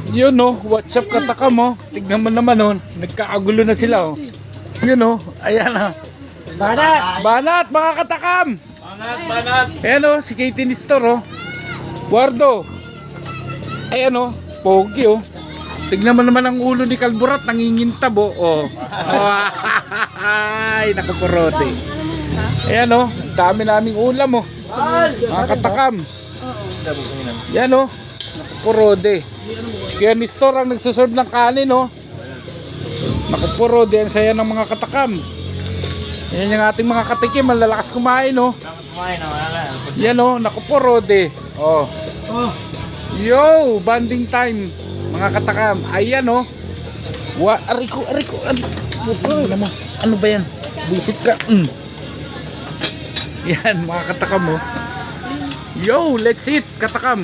Yun oh, what's up katakam oh. Tignan mo naman oh, nagkakagulo na sila oh. Yun oh, ayan ah. Banat! Banat, mga katakam! Banat! Ayan oh, si Katie Nestor oh. Wardo. Ayan oh, pogi oh. Tignan mo naman ang ulo ni Kalburat, nangingintab oh. Oh. Ay, nakapurote. Ayan oh, dami naming ulam oh. Mga katakam. Yan oh, nakapurode. Si Kuya Nestor ang nagsuserve ng kanin oh. Nakapurode, ang saya ng mga katakam. Yan yung ating mga katikim, malalakas kumain oh. Yan oh, nakapurode. Oh. Yo, banding time mga katakam. Ayan oh. Ariko. Ano ba yan? Busit ka. Yan mga katakam oh. Yo, let's eat katakam.